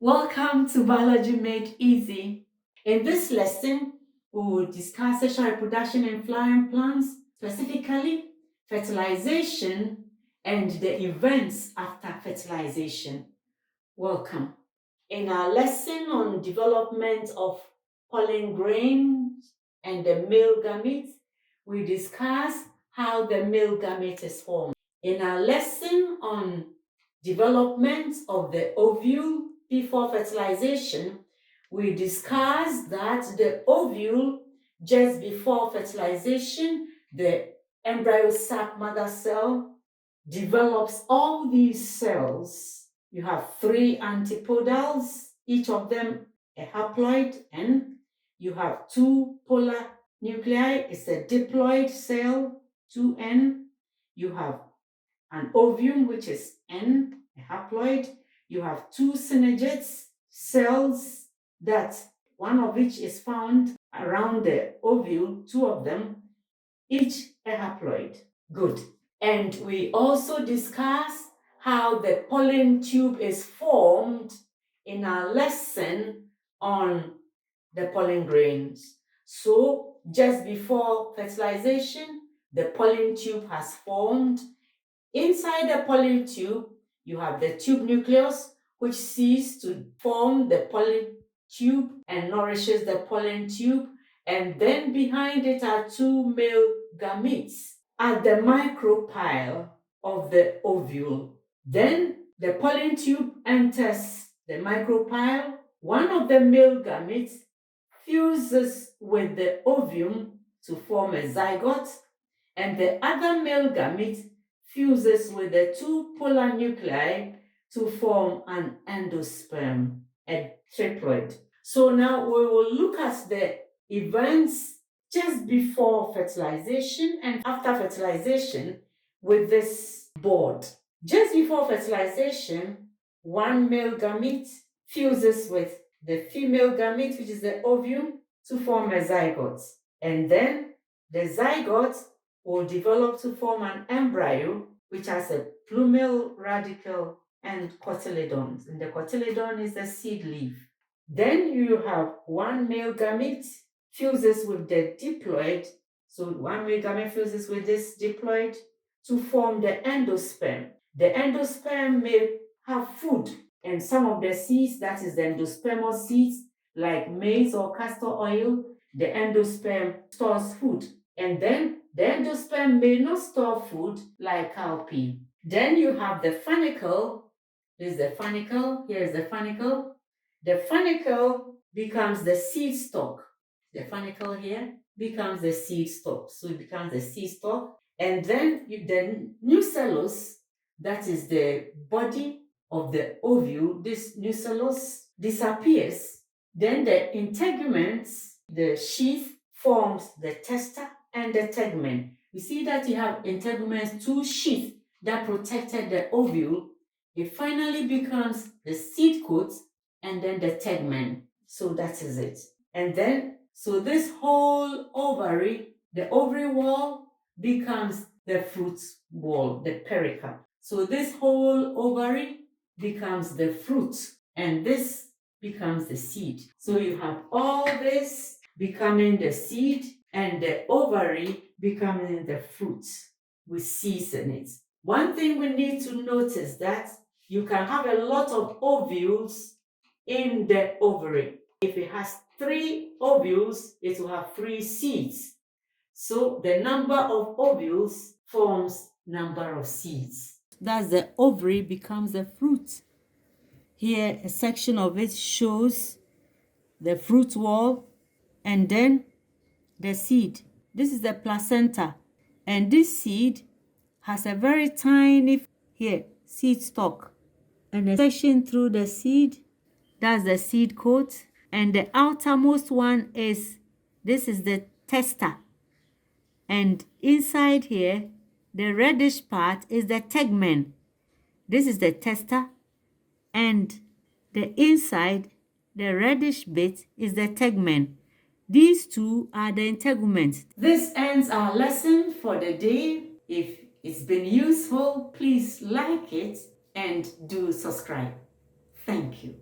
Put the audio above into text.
Welcome to Biology Made Easy. In this lesson, we will discuss sexual reproduction in flowering plants, specifically fertilization and the events after fertilization. Welcome. In our lesson on development of pollen grains and the male gamete, we discuss how the male gamete is formed. In our lesson on development of the ovule before fertilization, we discussed that the ovule, just before fertilization, the embryo sac mother cell develops all these cells. You have 3 antipodals, each of them a haploid, and you have 2 polar nuclei. It's a diploid cell, 2N. You have an ovum, which is N, a haploid. You have 2 synergids cells, that one of which is found around the ovule, 2 of them, each a haploid. Good. And we also discussed how the pollen tube is formed in our lesson on the pollen grains. So just before fertilization, the pollen tube has formed. Inside the pollen tube, you have the tube nucleus, which sees to form the pollen tube and nourishes the pollen tube. And then behind it are 2 male gametes at the micropyle of the ovule. Then the pollen tube enters the micropyle. One of the male gametes fuses with the ovum to form a zygote, and the other male gamete fuses with the 2 polar nuclei to form an endosperm, a triploid. So now we will look at the events just before fertilization and after fertilization with this board. Just before fertilization, 1 male gamete fuses with the female gamete, which is the ovum, to form a zygote. And then the zygote will develop to form an embryo, which has a plumule radicle and cotyledons. And the cotyledon is the seed leaf. Then you have 1 male gamete fuses with the diploid. So 1 male gamete fuses with this diploid to form the endosperm. The endosperm may have food, and some of the seeds, that is the endospermal seeds, like maize or castor oil, the endosperm stores food. And then the endosperm may not store food, like cowpea. Then you have the funicle. This is the funicle. Here is the funicle. The funicle becomes the seed stalk. The funicle here becomes the seed stalk. So it becomes the seed stalk. And then the nucellus, that is the body of the ovule, this nucellus disappears. Then the integuments, the sheath, forms the testa and the tegument. You see that you have integuments, 2 sheaths that protected the ovule. It finally becomes the seed coat and then the tegument. So that is it. And then, so this whole ovary, the ovary wall, becomes the fruit wall, the pericarp. So this whole ovary becomes the fruit, and this becomes the seed. So you have all this becoming the seed and the ovary becoming the fruit with seeds in it. One thing we need to notice that you can have a lot of ovules in the ovary. If it has 3 ovules, it will have 3 seeds. So the number of ovules forms number of seeds. That's the ovary becomes the fruit. Here, a section of it shows the fruit wall and then the seed. This is the placenta, and this seed has a very tiny, here, seed stalk, and a section through the seed. That's the seed coat, and the outermost one is, this is the testa, and inside here, the reddish part is the tegument. This is the testa, and the inside, the reddish bit, is the tegument. These 2 are the integuments. This ends our lesson for the day. If it's been useful, please like it and do subscribe. Thank you.